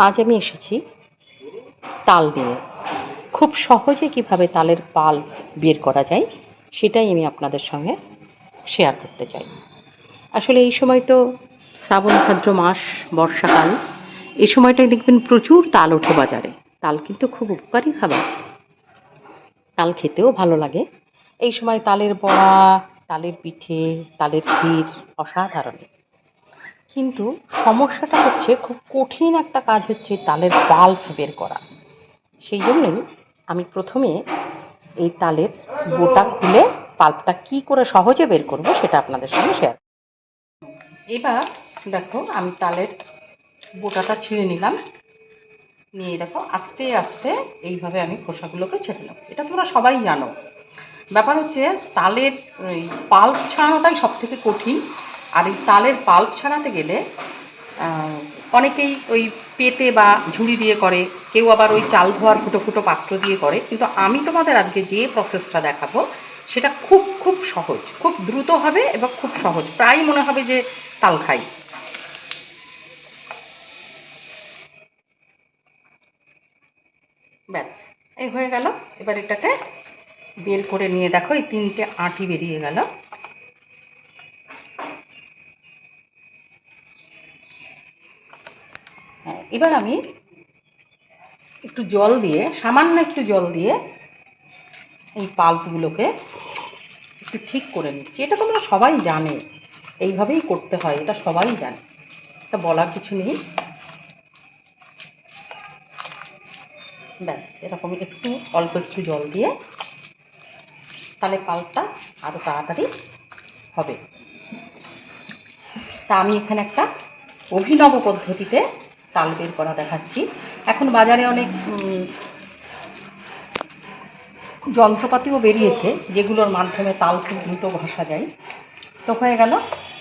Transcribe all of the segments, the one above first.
আজ আমি এসেছি তাল নিয়ে। খুব সহজে কিভাবে তালের পাল্প বের করা যায় সেটাই আমি আপনাদের সঙ্গে শেয়ার করতে চাই। আসলে এই সময় তো শ্রাবণ ভাদ্র মাস, বর্ষাকাল। এই সময়টায় দেখবেন প্রচুর তাল ওঠে বাজারে। তাল কিন্তু খুব উপকারী খাবার, তাল খেতেও ভালো লাগে। এই সময় তালের বড়া, তালের পিঠে, তালের ক্ষীর অসাধারণ। কিন্তু সমস্যাটা হচ্ছে, খুব কঠিন একটা কাজ হচ্ছে তালের পাল্প বের করা। সেই জন্যই আমি প্রথমে এই তালের বোটা খুলে পাল্পটা কি করে সহজে বের করব সেটা আপনাদের সঙ্গে শেয়ার। এবার দেখো, আমি তালের বোটাটা ছিঁড়ে নিলাম। নিয়ে দেখো আস্তে আস্তে এইভাবে আমি খোসাগুলোকে ছেড়ে নেব। এটা তোমরা সবাই জানো। ব্যাপার হচ্ছে তালের এই পাল্প ছাড়ানোটাই সব থেকে কঠিন। আর এই তালের পাল্প ছাড়াতে গেলে অনেকেই ওই পেতে বা ঝুড়ি দিয়ে করে, কেউ আবার ওই চাল ধোয়ার ফুটো ফুটো পাত্র দিয়ে করে। কিন্তু আমি তোমাদের আজকে যে প্রসেসটা দেখাবো সেটা খুব খুব সহজ, খুব দ্রুত হবে এবং খুব সহজ, প্রায় মনে হবে যে তাল খাই। ব্যাস, এই হয়ে গেল। এবার এটাকে বের করে নিয়ে দেখো, এই 3টে আঁটি বেরিয়ে গেল। হ্যাঁ, এবার আমি একটু জল দিয়ে, সামান্য একটু জল দিয়ে এই পাল্পগুলোকে একটু ঠিক করে নিচ্ছি। এটা তোমরা সবাই জানে, এইভাবেই করতে হয়, এটা সবাই জানে, এটা বলার কিছু নেই। ব্যাস, এরকম একটু অল্প একটু জল দিয়ে তাহলে পাল্পটা আরও তাড়াতাড়ি হবে। তা আমি এখানে একটা অভিনব পদ্ধতিতে তাল বের করা দেখাচ্ছি। এখন বাজারে অনেক যন্ত্রপাতিও বেরিয়েছে যেগুলোর মাধ্যমে তাল খুব দ্রুত ঘষা যায়। তো হয়ে গেল।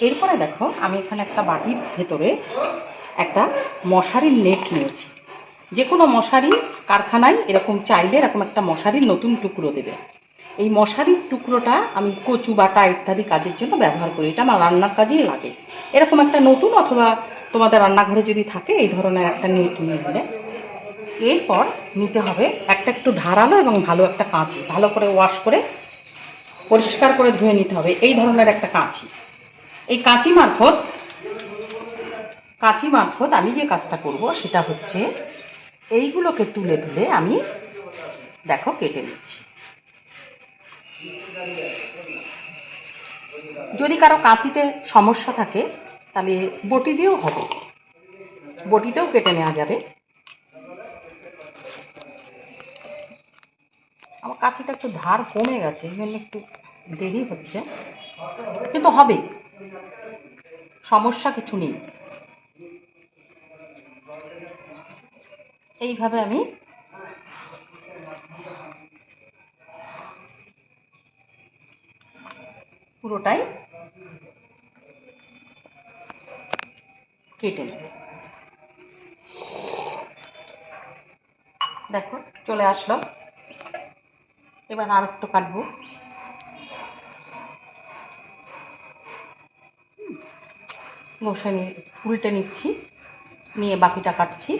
এরপরে দেখো, আমি এখানে একটা বাটির ভেতরে একটা মশারির নেট নিয়েছি। যে কোনো মশারি কারখানায় এরকম চাইলে এরকম একটা মশারির নতুন টুকরো দেবে। এই মশারির টুকরোটা আমি কচু বাটা ইত্যাদি কাজের জন্য ব্যবহার করি। এটা আমার রান্নার কাজেই লাগে। এরকম একটা নতুন, অথবা তোমাদের রান্নাঘরে যদি থাকে এই ধরনের একটা নেট নিয়ে নিলে। এরপর নিতে হবে একটা একটু ধারালো এবং ভালো একটা কাঁচি, ভালো করে ওয়াশ করে পরিষ্কার করে ধুয়ে নিতে হবে এই ধরনের একটা কাঁচি। এই কাঁচি মারফত আমি যে কাজটা করব সেটা হচ্ছে এইগুলোকে তুলে তুলে আমি দেখো কেটে নিচ্ছি। যদি কারো কাঁচিতে সমস্যা থাকে তাহলে বটি দিয়েও হবে, বটিতেও কেটে নেওয়া যাবে। আমার কাঁচিটা একটু ধার কমে গেছে, এই জন্য একটু দেরি হচ্ছে, কিন্তু হবে, সমস্যা কিছু নেই। এইভাবে আমি পুরোটাই কেটে নেব। দেখো চলে আসলো। এবার আর একটু কাটবো। ঘষে নিয়ে উল্টে নিচ্ছি, নিয়ে বাকিটা কাটছি।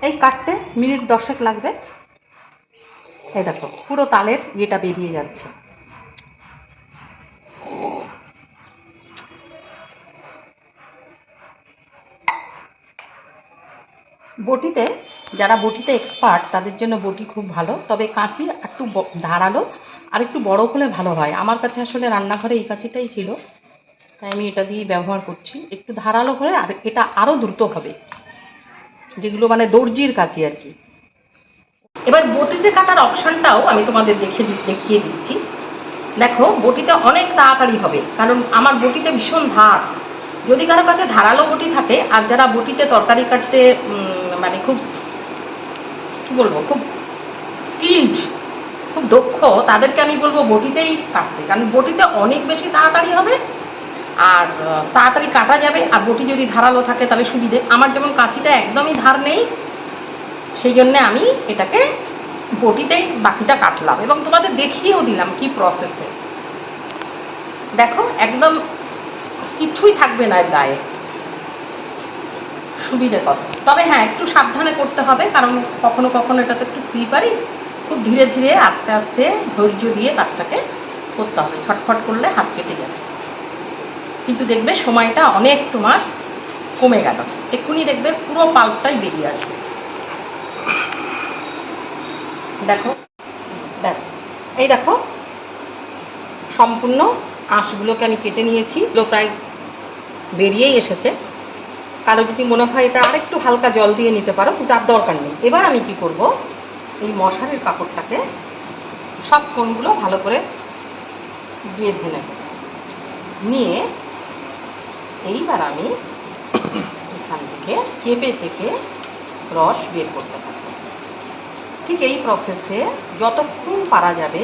এই কাটতে মিনিট 10 লাগবে। এই দেখো পুরো তালের ইয়েটা বেরিয়ে যাচ্ছে। বটিতে, যারা বটিতে এক্সপার্ট তাদের জন্য বটি খুব ভালো, তবে কাঁচি একটু ধারালো আর একটু বড় হলে ভালো হয়। আমার কাছে আসলে রান্নাঘরে এই কাঁচিটাই ছিল, তাই আমি এটা দিয়ে ব্যবহার করছি। একটু ধারালো হলে আর এটা আরও দ্রুত হবে, যেগুলো মানে দর্জির কাঁচি আর কি। এবার বটিতে কাটার অপশানটাও আমি তোমাদের দেখিয়ে দিচ্ছি। দেখো বটিতে অনেক তাড়াতাড়ি হবে, কারণ আমার বটিতে ভীষণ ধার। যদি কারো কাছে ধারালো বটি থাকে, আর যারা বটিতে তরকারি কাটতে মানে খুব কি বলবো, খুব স্কিলড, খুব দক্ষ, তাদেরকে আমি বলবো বটিতেই কাটতে, কারণ বটিতে অনেক বেশি তাড়াতাড়ি হবে আর তাড়াতাড়ি কাটা যাবে। আর বটি যদি ধারালো থাকে তাহলে সুবিধে। আমার যেমন কাঁচিটা একদমই ধার নেই, সেই জন্যে আমি এটাকে বটিতেই বাকিটা কাটলাম এবং তোমাদের দেখিয়েও দিলাম কি প্রসেসে। দেখো একদম কিছুই থাকবে না এর গায়ে, সুবিধে কত। তবে হ্যাঁ, একটু সাবধানে করতে হবে, কারণ কখনো কখনো এটা তো একটু স্লিপারি। খুব ধীরে ধীরে আস্তে আস্তে ধৈর্য দিয়ে কাজটাকে করতে হবে, ছটফট করলে হাত কেটে যাবে। কিন্তু দেখবে সময়টা অনেক তোমার কমে গেল, এক্ষুনি দেখবে পুরো পাল্পটাই বেরিয়ে আসবে। দেখো, ব্যাস, এই দেখো সম্পূর্ণ আঁশগুলোকে আমি কেটে নিয়েছি, এগুলো প্রায় বেরিয়েই এসেছে। কারো যদি মনে হয় এটা আরেকটু হালকা জল দিয়ে নিতে পারো, কিন্তু আর দরকার নেই। এবার আমি কি করব, এই মশারির কাপড়টাকে সব কোণগুলো ভালো করে বেঁধে নেব, নিয়ে এইবার আমি এখান থেকে চেপে চেপে রস বের করতে থাকবো। ঠিক এই প্রসেসে যতক্ষণ পারা যাবে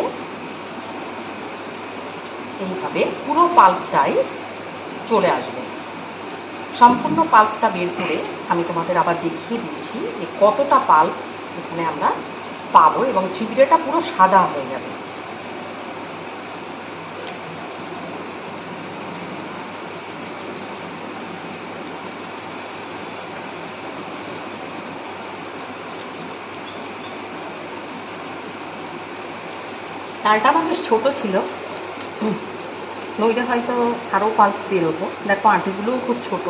এইভাবে পুরো পাল্পটাই চলে আসবে। সম্পূর্ণ পাল্পটা বের করে আমি তোমাদের আবার দেখিয়ে দিচ্ছি যে কতটা পাল্প এখানে আমরা পাবো, এবং চিবিড়েটা পুরো সাদা হয়ে যাবে। তালটা আমার বেশ ছোটো ছিল, নইলে হয়তো আরও পাল্প বেরোতো। দেখো আঁটিগুলোও খুব ছোট।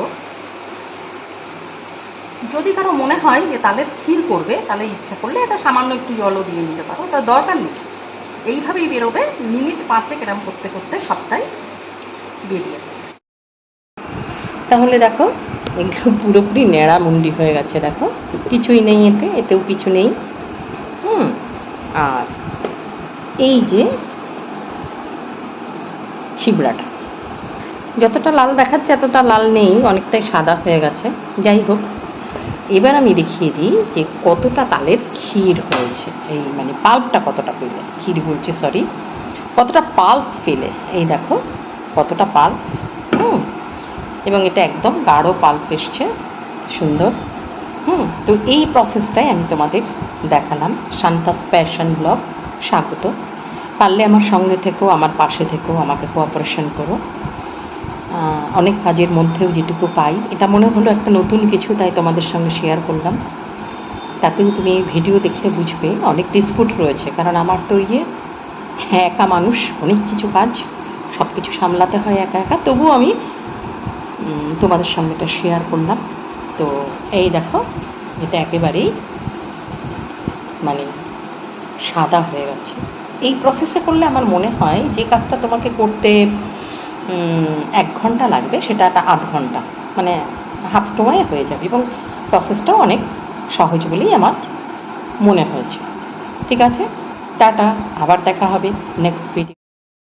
যদি কারো মনে হয় যে তালের ক্ষীর করবে, তাহলে ইচ্ছা করলে এটা সামান্য একটু জলও দিয়ে নিতে পারো, তার দরকার নেই। এইভাবেই বেরোবে, মিনিট 5 এরম করতে করতে সবটাই বেরিয়ে। তাহলে দেখো এগুলো পুরোপুরি ন্যাড়া মুন্ডি হয়ে গেছে। দেখো কিছুই নেই এতেও কিছু নেই। আর এই যে ছিবড়াটা যতটা লাল দেখাচ্ছে এতটা লাল নেই, অনেকটাই সাদা হয়ে গেছে। যাই হোক, এবার আমি দেখিয়ে দিই যে কতটা তালের ক্ষীর হয়েছে। এই মানে পাল্পটা কতটা পেলে, ক্ষীর বলছে সরি, কতটা পাল্প ফেলে। এই দেখো কতটা পাল্প, এবং এটা একদম গাঢ় পাল্প এসছে, সুন্দর। তো এই প্রসেসটাই আমি তোমাদের দেখালাম। শান্তাস প্যাশন ব্লগ স্বাগত। পারলে আমার সঙ্গে থেকেও, আমার পাশে থেকেও, আমাকে কোঅপারেশন করো। অনেক কাজের মধ্যেও যেটুকু পাই, এটা মনে হলো একটা নতুন কিছু, তাই তোমাদের সঙ্গে শেয়ার করলাম। তাতেও তুমি ভিডিও দেখলে বুঝবে অনেক ডিসপুট রয়েছে, কারণ আমার তো একা মানুষ, অনেক কিছু কাজ, সব কিছু সামলাতে হয় একা একা। তবুও আমি তোমাদের সঙ্গে এটা শেয়ার করলাম। তো এই দেখো এটা একেবারেই মানে সাদা হয়ে গেছে। এই প্রসেসে করলে আমার মনে হয় যে কাজটা তোমাকে করতে 1 ঘন্টা লাগবে, সেটা একটা আধ ঘন্টা, মানে হাফ সময়ে হয়ে যাবে, এবং প্রসেসটাও অনেক সহজ বলেই আমার মনে হয়েছে। ঠিক আছে, টাটা, আবার দেখা হবে নেক্সট ভিডিও।